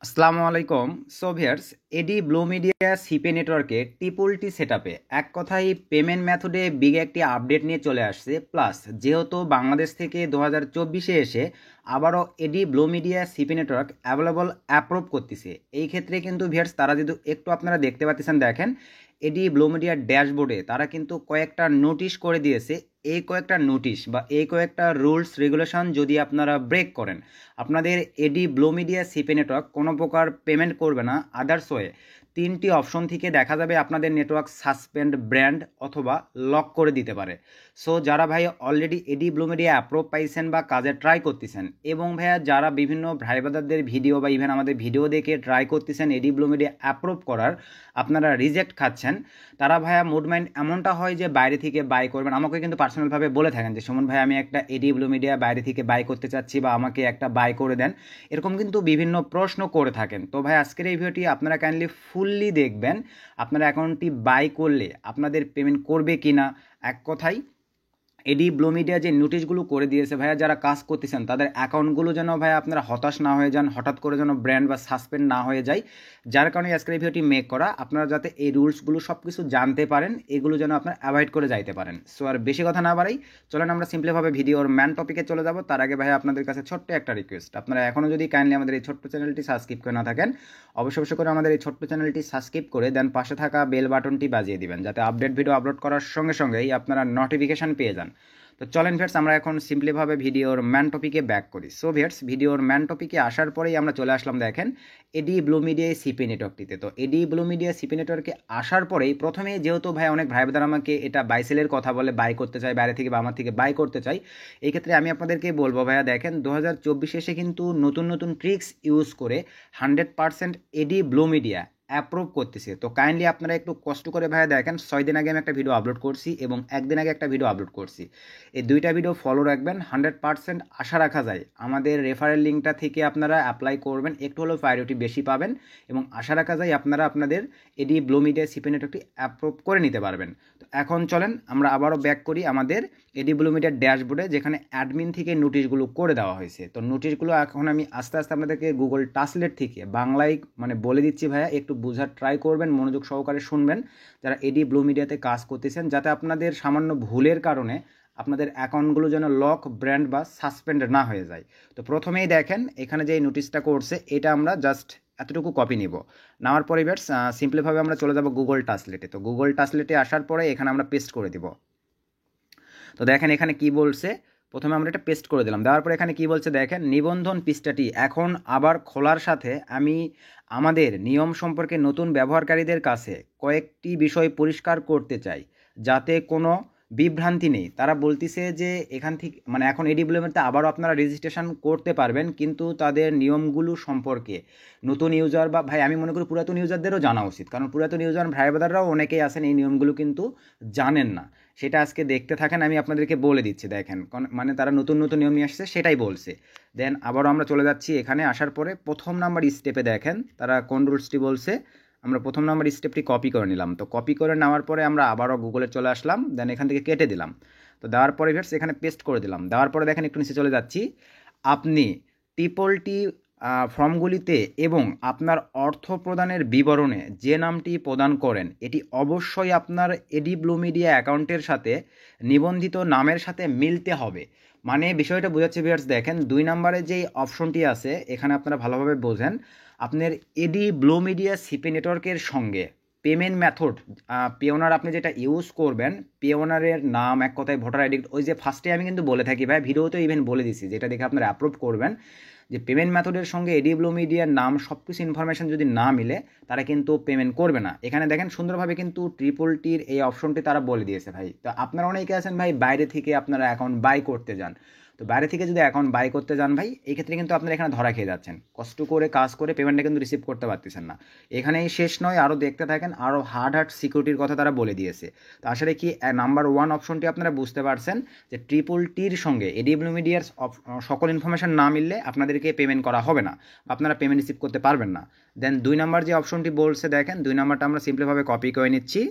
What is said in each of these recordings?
আসসালামু আলাইকুম। So viewers, এডি blue media সিপে নেটওয়ার্কে ট্রিপল টি সেটআপে এক কথায় পেমেন্ট মেথডে বিগ একটি আপডেট নিয়ে চলে আসছে। প্লাস যেহেতু বাংলাদেশ থেকে 2024-এ এসে আবারও AD blue media CP network available approve করতেছে। এই ক্ষেত্রে কিন্তু ভিউয়ার্স তারা যদি একটু আপনারা দেখতে পাচ্ছেন, দেখেন এডি ব্লু মিডিয়ার ড্যাশবোর্ডে তারা কিন্তু কয়েকটা নোটিশ করে দিয়েছে। এই কয়েকটা নোটিশ বা এই কয়েকটা রুলস রেগুলেশন যদি আপনারা ব্রেক করেন, আপনাদের এডি ব্লু মিডিয়া সিপি নেটওয়ার্ক কোনো প্রকার পেমেন্ট করবে না। আদার্স ওয়ে তিনটি অপশন থেকে দেখা যাবে আপনাদের নেটওয়ার্ক সাসপেন্ড, ব্র্যান্ড অথবা লক করে দিতে পারে। সো যারা ভাই অলরেডি এডি ব্লু মিডিয়া অ্যাপ্রুভ পাইছেন বা কাজে ট্রাই করতেছেন, এবং ভাইয়া যারা বিভিন্ন ভাই ব্রাদারদের ভিডিও বা ইভেন আমাদের ভিডিও দেখে ট্রাই করতেছেন এডি ব্লু মিডিয়া অ্যাপ্রুভ করার, আপনারা রিজেক্ট খাচ্ছেন, তারা ভাইয়া মুভমেন্ট এমনটা হয় যে বাইরে থেকে বাই করবেন। আমাকে কিন্তু পার্সোনালভাবে বলে থাকেন যে সুমন ভাই, আমি একটা এডি ব্লু মিডিয়া বাইরে থেকে বাই করতে চাচ্ছি বা আমাকে একটা বাই করে দেন, এরকম কিন্তু বিভিন্ন প্রশ্ন করে থাকেন। তো ভাই আজকের এই ভিডিওটি আপনারা কাইন্ডলি ফুললি দেখবেন। আপনারা অ্যাকাউন্টটি বাই করলে আপনাদের পেমেন্ট করবে কি না। এক কথায় এডি ব্লু মিডিয়া যে নোটিশগুলো করে দিয়েছে ভাইয়া, যারা কাজ করতেছেন তাদের অ্যাকাউন্টগুলো যেন ভাইয়া আপনারা হতাশ না হয়ে যান, হঠাৎ করে যেন ব্র্যান্ড বা সাসপেন্ড না হয়ে যায়। যার কারণে আজকের এই ভিডিওটি মেক করা, আপনারা যাতে এই রুলসগুলো সব কিছু জানতে পারেন, এগুলো যেন আপনারা অ্যাভয়েড করে যাইতে পারেন। সো আর বেশি কথা না বাড়াই, চলেন আমরা সিম্পলিভাবে ভিডিওর ম্যান টপিকে চলে যাব। তার আগে ভাইয়া আপনাদের কাছে ছোট্ট একটা রিকোয়েস্ট, আপনারা এখনও যদি কাইন্ডলি আমাদের এই ছোট্ট চ্যানেলটি সাবস্ক্রাইব করে না থাকেন, অবশ্যই করে আমাদের এই ছোট্ট চ্যানেলটি সাবস্ক্রাইব করে দেন পাশে থাকা বেল বাটনটি বাজিয়ে দিবেন, যাতে আপডেট ভিডিও আপলোড করার সঙ্গে সঙ্গেই আপনারা নোটিফিকেশান পেয়ে যান। তো চলেন ভিউয়ার্স, আমরা এখন সিম্পলিভাবে ভিডিওর ম্যান টপিকে ব্যাক করি। সো ভিউয়ার্স, ভিডিওর ম্যান টপিকে আসার পরেই আমরা চলে আসলাম, দেখেন এডি ব্লু মিডিয়া সিপি নেটওয়ার্কটিতে। তো এডি ব্লু মিডিয়া সিপি নেটওয়ার্কে আসার পরেই প্রথমেই যেহেতু ভাই অনেক ভাই বোনেরা আমাকে এটা বাইসেলের কথা বলে, বাই করতে চাই বাইরে থেকে বা আমার থেকে বাই করতে চাই, এই ক্ষেত্রে আমি আপনাদেরকে বলবো ভাইয়া, দেখেন 2024 এসে কিন্তু নতুন নতুন ট্রিক্স ইউজ করে 100% এডি ব্লু মিডিয়া অ্যাপ্রুভ করতেছে। তো কাইন্ডলি আপনারা একটু কষ্ট করে ভাইয়া দেখেন, 6 দিন আগে আমি একটা ভিডিও আপলোড করছি এবং একদিন আগে একটা ভিডিও আপলোড করছি। এই দুইটা ভিডিও ফলো রাখবেন। 100% আশা রাখা যায় আমাদের রেফারেল লিঙ্কটা থেকে আপনারা অ্যাপ্লাই করবেন, একটু হলেও প্রায়োরিটি বেশি পাবেন, এবং আশা রাখা যায় আপনারা আপনাদের এডি ব্লু মিডিয়া সিপি নেটওয়ার্কটি অ্যাপ্রুভ করে নিতে পারবেন। তো এখন চলেন আমরা আবারও ব্যাক করি আমাদের এডি ব্লু মিডিয়ার ড্যাশবোর্ডে, যেখানে অ্যাডমিন থেকে নোটিশগুলো করে দেওয়া হয়েছে। তো নোটিশগুলো এখন আমি আস্তে আস্তে আপনাদেরকে গুগল ট্রান্সলেট থেকে বাংলায় মানে বলে দিচ্ছি ভাইয়া, একটু বোঝার ট্রাই করবেন, মনোযোগ সহকারে শুনবেন যারা এডি ব্লু মিডিয়াতে কাজ করতেছেন, যাতে আপনাদের সামান্য ভুলের কারণে আপনাদের অ্যাকাউন্টগুলো যেন লক, ব্র্যান্ড বা সাসপেন্ড না হয়ে যায়। তো প্রথমেই দেখেন এখানে যে নোটিশটা করছে, এটা আমরা জাস্ট এতটুকু কপি নিব। নেওয়ার পরে ভিউয়ার্স সিম্পলিভাবে আমরা চলে যাব গুগল ট্রান্সলেটে। তো গুগল ট্রান্সলেটে আসার পরে এখানে আমরা পেস্ট করে দিব। তো দেখেন এখানে কি বলছে, প্রথমে আমরা এটা পেস্ট করে দিলাম। দেওয়ার পরে এখানে কি বলছে দেখেন, নিবন্ধন পৃষ্ঠাটি এখন আবার খোলার সাথে আমি আমাদের নিয়ম সম্পর্কে নতুন ব্যবহারকারীদের কাছে কয়েকটি বিষয় পরিষ্কার করতে চাই, যাতে কোনো বিভ্রান্তি নেই। তারা বলতেছে যে এখান থেকে মানে এখন এডিব্লিউএমতে আবারও আপনারা রেজিস্ট্রেশন করতে পারবেন, কিন্তু তাদের নিয়মগুলো সম্পর্কে নতুন ইউজার বা ভাই আমি মনে করি পুরাতন ইউজারদেরও জানা উচিত, কারণ পুরাতন ইউজার ভাই ব্রাদাররাও অনেকেই আছেন এই নিয়মগুলো কিন্তু জানেন না। সেটা আজকে দেখতে থাকেন, আমি আপনাদেরকে বলে দিচ্ছি। দেখেন মানে তারা নতুন নতুন নিয়ম নিয়ে আসছে, সেটাই বলছে। দেন আবারও আমরা চলে যাচ্ছি এখানে আসার পরে প্রথম নাম্বার স্টেপে দেখেন তারা কোন রুলসটি বলছে। আমরা প্রথম নাম্বার স্টেপটি কপি করে নিলাম। তো কপি করে নেওয়ার পরে আমরা আবারও গুগলে চলে আসলাম, দেন এখান থেকে কেটে দিলাম। তো দেওয়ার পরে ভিউয়ার্স এখানে পেস্ট করে দিলাম। দেওয়ার পরে দেখেন একটু নিচে চলে যাচ্ছি, আপনি ট্রিপলটি ফর্মগুলিতে এবং আপনার অর্থ প্রদানের বিবরণে যে নামটি প্রদান করেন এটি অবশ্যই আপনার এডি ব্লু মিডিয়া অ্যাকাউন্টের সাথে নিবন্ধিত নামের সাথে মিলতে হবে। মানে বিষয়টা বোঝাচ্ছে ভিউয়ার্স, দেখেন 2 নম্বরে যেই অপশনটি আছে এখানে আপনারা ভালোভাবে বোঝেন, আপনার এডি ব্লু মিডিয়া সিপি নেটওয়ার্কের সঙ্গে পেমেন্ট মেথড পেওনার আপনি যেটা ইউজ করবেন, পেওনারের নাম, এক কথায় ভোটার আইডি, ওই যে ফার্স্টে আমি কিন্তু বলে থাকি ভাই, ভিডিওতে ইভেন বলে দিছি, যেটা দেখে আপনারা অ্যাপ্রুভ করবেন, যে পেমেন্ট মেথডের সঙ্গে এডি ব্লু মিডিয়ার নাম সব কিছু ইনফরমেশন যদি না মিলে তারা কিন্তু পেমেন্ট করবে না। এখানে দেখেন সুন্দরভাবে কিন্তু ট্রিপল টির এই অপশনটি তারা বলে দিয়েছে ভাই। তো আপনারা অনেকে আছেন ভাই বাইরে থেকে আপনারা অ্যাকাউন্ট বাই করতে যান, তো বাইরে থেকে যদি অ্যাকাউন্ট বাই করতে যান ভাই, এই ক্ষেত্রে কিন্তু আপনারা এখানে ধরা খেয়ে যাচ্ছেন, কষ্ট করে কাজ করে পেমেন্টটা কিন্তু রিসিভ করতে পারতেছেন না। এখানেই শেষ নয়, আরও দেখতে থাকেন, আরও হার্ড সিকিউরিটির কথা তারা বলে দিয়েছে। তো আসলে কি নাম্বার 1 অপশনটি আপনারা বুঝতে পারছেন, যে ট্রিপল টির সঙ্গে এডিব্লু মিডিয়ার সকল ইনফরমেশন না মিললে আপনাদেরকে পেমেন্ট করা হবে না, আপনারা পেমেন্ট রিসিভ করতে পারবেন না। দেন 2 নাম্বার যে অপশনটি বলছে দেখেন, 2 নাম্বারটা আমরা সিম্পলিভাবে কপি করে নিচ্ছি।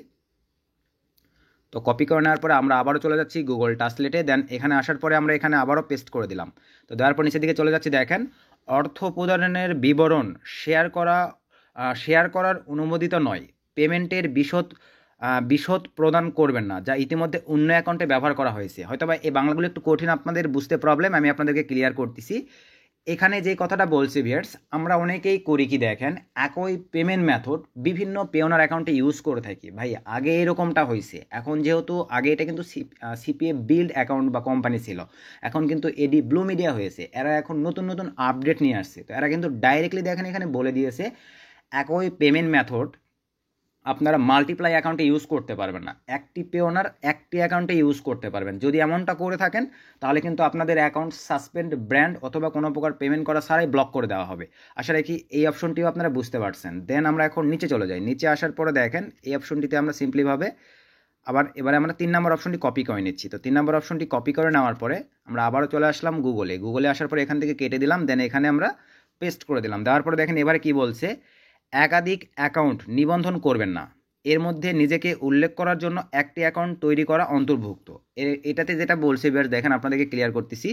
তো কপি করে নেওয়ার পরে আমরা আবারও চলে যাচ্ছি গুগল ট্রান্সলেটে। দেন এখানে আসার পরে আমরা এখানে আবারও পেস্ট করে দিলাম। তো দেওয়ার পর নিচের দিকে চলে যাচ্ছি, দেখেন অর্থ প্রদানের বিবরণ শেয়ার করার অনুমোদিত নয়। পেমেন্টের বিশদ প্রদান করবেন না, যা ইতিমধ্যে অন্য অ্যাকাউন্টে ব্যবহার করা হয়েছে। হয়তোবা এই বাংলাগুলো একটু কঠিন আপনাদের বুঝতে প্রবলেম, আমি আপনাদেরকে ক্লিয়ার করতেছি। এখানে যে কথাটা বলছি ভিউয়ার্স, আমরা অনেকেই করি কি দেখেন, একই পেমেন্ট মেথড বিভিন্ন পেওনার অ্যাকাউন্টে ইউজ করে থাকি। ভাই আগে এরকমটা হয়েছে, এখন যেহেতু আগে এটা কিন্তু সিপিএ বিল্ড অ্যাকাউন্ট বা কোম্পানি ছিল, এখন কিন্তু এডি ব্লু মিডিয়া হয়েছে। এরা এখন নতুন নতুন আপডেট নিয়ে আসছে, তো এরা কিন্তু ডাইরেক্টলি দেখেন এখানে বলে দিয়েছে একই পেমেন্ট মেথড আপনারা মাল্টিপ্লাই অ্যাকাউন্টে ইউজ করতে পারবেন না, একটি পেওনার একটি অ্যাকাউন্টে ইউজ করতে পারবেন। যদি এমনটা করে থাকেন তাহলে কিন্তু আপনাদের অ্যাকাউন্ট সাসপেন্ড, ব্র্যান্ড অথবা কোনো প্রকার পেমেন্ট করা ছাড়াই ব্লক করে দেওয়া হবে। আশা রাখি এই অপশনটিও আপনারা বুঝতে পারছেন। দেন আমরা এখন নিচে চলে যাই। নিচে আসার পরে দেখেন এই অপশনটিতে আমরা সিম্পলিভাবে এবারে আমরা 3 নম্বর অপশনটি কপি করে নিচ্ছি। তো 3 নম্বর অপশনটি কপি করে নেওয়ার পরে আমরা আবারও চলে আসলাম গুগলে আসার পরে এখান থেকে কেটে দিলাম, দেন এখানে আমরা পেস্ট করে দিলাম। দেওয়ার পরে দেখেন এবারে কি বলছে, একাধিক অ্যাকাউন্ট নিবন্ধন করবেন না, এর মধ্যে নিজেকে উল্লেখ করার জন্য একটি অ্যাকাউন্ট তৈরি করা অন্তর্ভুক্ত। এটাতে যেটা বলছে বেশ দেখেন আপনাদেরকে ক্লিয়ার করতেছি।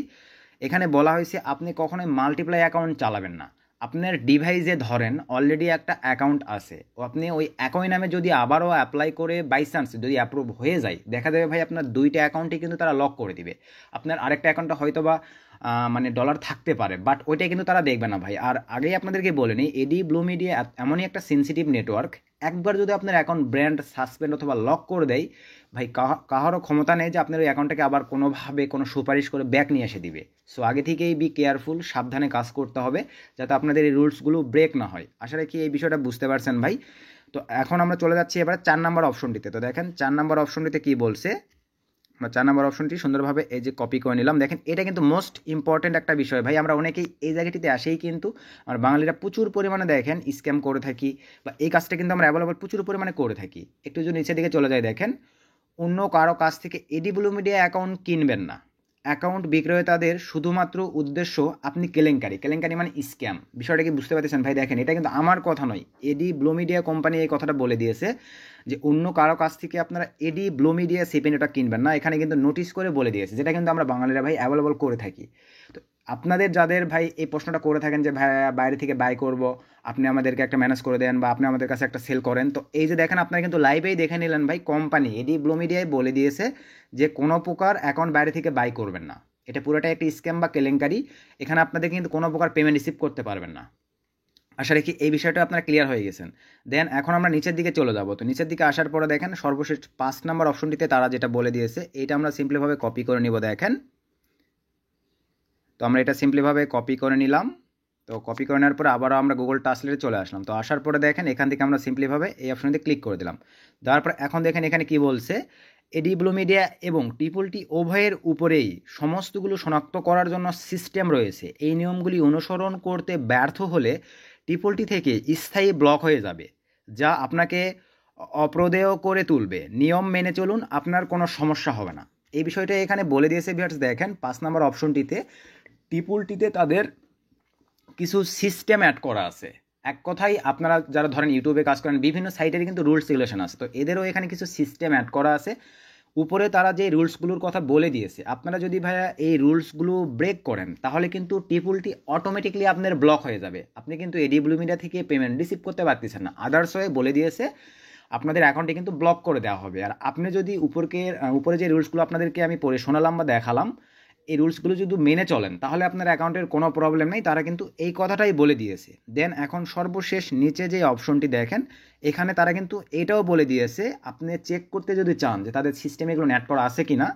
এখানে বলা হয়েছে আপনি কখনোই মাল্টিপ্লাই অ্যাকাউন্ট চালাবেন না। আপনার ডিভাইসে ধরেন অলরেডি একটা অ্যাকাউন্ট আছে, ও আপনি ওই একই নামে যদি আবারও অ্যাপ্লাই করে বাই চান্স যদি অ্যাপ্রুভ হয়ে যায়, দেখা যাবে ভাই আপনার দুইটা অ্যাকাউন্টই কিন্তু তারা লক করে দিবে। আপনার আরেকটা অ্যাকাউন্টে হয়তো বা মানে ডলার থাকতে পারে, বাট ওইটাই কিন্তু তারা দেখবে না ভাই। আর আগেই আপনাদেরকে বলে নিই, এডি ব্লু মিডিয়া এমনই একটা সেন্সিটিভ নেটওয়ার্ক, একবার যদি আপনার অ্যাকাউন্ট ব্র্যান্ড সাসপেন্ড অথবা লক করে দেয়, ভাই কাহারও ক্ষমতা নেই যে আপনার ওই অ্যাকাউন্টটাকে আবার কোনোভাবে কোনো সুপারিশ করে ব্যাক নিয়ে এসে দিবে। সো আগে থেকেই বি কেয়ারফুল, সাবধানে কাজ করতে হবে যাতে আপনাদের এই রুলসগুলো ব্রেক না হয়। আশা রাখি এই বিষয়টা বুঝতে পারছেন ভাই। তো এখন আমরা চলে যাচ্ছি এবার 4 নম্বর অপশনটিতে। তো দেখেন 4 নম্বর অপশনটিতে কি বলছে, আমরা 4 নম্বর অপশনটি সুন্দরভাবে এই যে কপি করে নিলাম। দেখেন এটা কিন্তু মোস্ট ইম্পর্টেন্ট একটা বিষয় ভাই, আমরা অনেকেই এই জায়গাটিতে আসেই কিন্তু আমরা বাঙালিরা প্রচুর পরিমাণে দেখেন স্ক্যাম করে থাকি, বা এই কাজটা কিন্তু আমরা অ্যাভেলেবল প্রচুর পরিমাণে করে থাকি। একটু যদি নিচের দিকে চলে যায়, দেখেন অন্য কারো কাছ থেকে এডি ব্লু মিডিয়া অ্যাকাউন্ট কিনবেন না। অ্যাকাউন্ট বিক্রেতাদের শুধুমাত্র উদ্দেশ্য আপনি কেলেঙ্কারি মানে স্ক্যাম। বিষয়টা কি বুঝতে পারতেছেন ভাই? দেখেন এটা কিন্তু আমার কথা নয়, এডি ব্লু মিডিয়া কোম্পানি এই কথাটা বলে দিয়েছে যে অন্য কারো কাছ থেকে আপনারা এডি ব্লু মিডিয়া সিপেন এটা কিনবেন না। এখানে কিন্তু নোটিশ করে বলে দিয়েছে, যেটা কিন্তু আমরা বাঙালিরা ভাই অ্যাভেলেবল করে থাকি। তো আপনাদের যাদের ভাই এই প্রশ্নটা করে থাকেন যে ভাই বাইরে থেকে বাই করব, আপনি আমাদেরকে একটা ম্যানেজ করে দেন বা আপনি আমাদের কাছে একটা সেল করেন, তো এই যে দেখেন আপনারা কিন্তু লাইভেই দেখে নিলেন ভাই, কোম্পানি এডি ব্লু মিডিয়ায় বলে দিয়েছে যে কোনো প্রকার অ্যাকাউন্ট বাইরে থেকে বাই করবেন না। এটা পুরোটাই একটি স্ক্যাম বা কেলেঙ্কারি, এখানে আপনাদের কিন্তু কোনো প্রকার পেমেন্ট রিসিভ করতে পারবেন না। আশা রাখি এই বিষয়টা আপনারা ক্লিয়ার হয়ে গেছেন। দেন এখন আমরা নিচের দিকে চলে যাব। তো নিচের দিকে আসার পরে দেখেন সর্বশেষ 5 নম্বর অপশনটিতে তারা যেটা বলে দিয়েছে, এটা আমরা সিম্পলিভাবে কপি করে নিব। দেখেন তো আমরা এটা সিম্পলিভাবে কপি করে নিলাম। তো কপি করে নেওয়ার পরে আবারও আমরা গুগল ট্রান্সলেটে চলে আসলাম। তো আসার পরে দেখেন এখান থেকে আমরা সিম্পলিভাবে এই অপশনটিতে ক্লিক করে দিলাম। দেওয়ার পর এখন দেখেন এখানে কি বলছে, এডি ব্লু মিডিয়া এবং টি উভয়ের উপরেই সমস্তগুলো শনাক্ত করার জন্য সিস্টেম রয়েছে। এই নিয়মগুলি অনুসরণ করতে ব্যর্থ হলে টি থেকে স্থায়ী ব্লক হয়ে যাবে, যা আপনাকে অপ্রদেয় করে তুলবে। নিয়ম মেনে চলুন, আপনার কোনো সমস্যা হবে না। এই বিষয়টা এখানে বলে দিয়েছে ভিউয়ার্স। দেখেন 5 নম্বর অপশনটিতে টিতে তাদের কিছু সিস্টেম অ্যাড করা আছে। এক কথায় আপনারা যারা ধরেন ইউটিউবে কাজ করেন, বিভিন্ন সাইটের কিন্তু রুলস রেগুলেশন আছে, তো এদেরও এখানে কিছু সিস্টেম অ্যাড করা আছে। উপরে তারা যে রুলসগুলোর কথা বলে দিয়েছে, আপনারা যদি ভাইয়া এই রুলসগুলো ব্রেক করেন তাহলে কিন্তু টি অটোমেটিকলি আপনার ব্লক হয়ে যাবে। আপনি কিন্তু এডি ব্লু মিডিয়া থেকে পেমেন্ট রিসিভ করতে পারতেছেন না। আদার্স হয়ে বলে দিয়েছে আপনাদের অ্যাকাউন্টে কিন্তু ব্লক করে দেওয়া হবে। আর আপনি যদি উপরে যে রুলসগুলো আপনাদেরকে আমি পড়ে শোনালাম বা দেখালাম, এই রুলসগুলো যদি মেনে চলেন তাহলে আপনার অ্যাকাউন্টের কোনো প্রবলেম নেই, তারা কিন্তু এই কথাটাই বলে দিয়েছে। দেন এখন সর্বশেষ নিচে যে অপশনটি দেখেন, এখানে তারা কিন্তু এটাও বলে দিয়েছে, আপনি চেক করতে যদি চান যে তাদের সিস্টেমে এগুলো অ্যাড করা আছে কি না,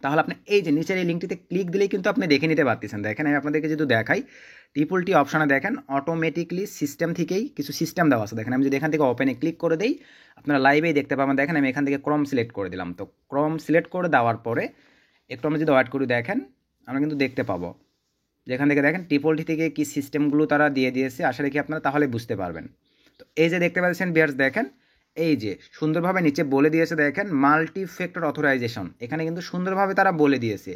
তাহলে আপনি এই যে নিচের এই লিঙ্কটিতে ক্লিক দিলেই কিন্তু আপনি দেখে নিতে পারতেছেন। দেখেন আমি আপনাদেরকে যদি দেখাই, টি অপশানে দেখেন অটোমেটিকলি সিস্টেম থেকেই কিছু সিস্টেম দেওয়া আছে। দেখেন আমি যদি এখান থেকে ওপেনে ক্লিক করে দিই, আপনারা লাইভেই দেখতে পাবেন। দেখেন আমি এখান থেকে ক্রম সিলেক্ট করে দিলাম। তো ক্রম সিলেক্ট করে দেওয়ার পরে একটু আমরা যদি ওয়েট করি, দেখেন আমরা কিন্তু দেখতে পাবো যেখান থেকে দেখেন টি থেকে কি সিস্টেমগুলো তারা দিয়ে দিয়েছে। আশা রাখি আপনারা তাহলে বুঝতে পারবেন। তো এই যে দেখতে পাচ্ছেন বিয়ার্স, দেখেন এই যে সুন্দরভাবে নিচে বলে দিয়েছে, দেখেন মাল্টি ফ্যাক্টর অথরাইজেশন, এখানে কিন্তু সুন্দরভাবে তারা বলে দিয়েছে।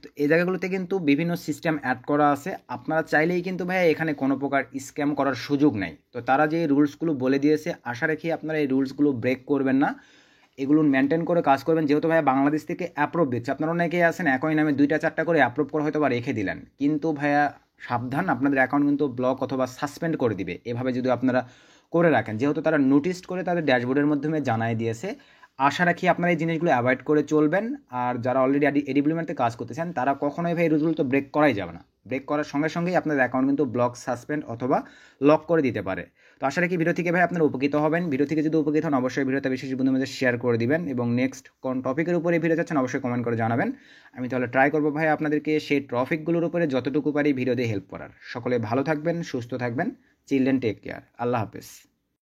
তো এই জায়গাগুলোতে কিন্তু বিভিন্ন সিস্টেম অ্যাড করা আছে। আপনারা চাইলেই কিন্তু ভাই এখানে কোনো প্রকার স্ক্যাম করার সুযোগ নেই। তো তারা যে রুলসগুলো বলে দিয়েছে, আশা রাখি আপনারা এই রুলসগুলো ব্রেক করবেন না, এগুলো মেনটেন করে কাজ করবেন। যেহেতু ভাইয়া বাংলাদেশ থেকে অ্যাপ্রুভ দিচ্ছে, আপনারা অনেকেই আছেন একই নামে 2টা 4টা করে অ্যাপ্রুভ করে হয়তো বা রেখে দিলেন, কিন্তু ভাইয়া সাবধান, আপনাদের অ্যাকাউন্ট কিন্তু ব্লক অথবা সাসপেন্ড করে দিবে এভাবে যদি আপনারা করে রাখেন, যেহেতু তারা নোটিস করে তাদের ড্যাশবোর্ডের মাধ্যমে জানাই দিয়েছে। আশা রাখি আপনারা এই জিনিসগুলো অ্যাভয়েড করে চলবেন। আর যারা অলরেডি এডিব্লুমেন্টে কাজ করতেছেন তারা কখনোই ভাই এই রুলগুলো তো ব্রেক করাই যাবে না। ব্রেক করার সঙ্গে সঙ্গেই আপনাদের অ্যাকাউন্ট কিন্তু ব্লক, সাসপেন্ড অথবা লক করে দিতে পারে। তো আশা রাখি ভিডিও থেকে ভাই আপনারা উপকৃত হবেন। ভিডিও থেকে যদি উপকৃত হন অবশ্যই ভিডিওটা বেশি বন্ধুদের মধ্যে শেয়ার করে দিবেন, এবং নেক্সট কোন টপিকের উপরে ভিডিও চাচ্ছেন অবশ্যই কমেন্ট করে জানাবেন। আমি তাহলে ট্রাই করবো ভাই আপনাদেরকে সেই টপিকগুলোর উপরে যতটুকু পারি ভিডিও দিয়ে হেল্প করার। সকলে ভালো থাকবেন, সুস্থ থাকবেন। Children take care. আল্লাহ হাফেজ।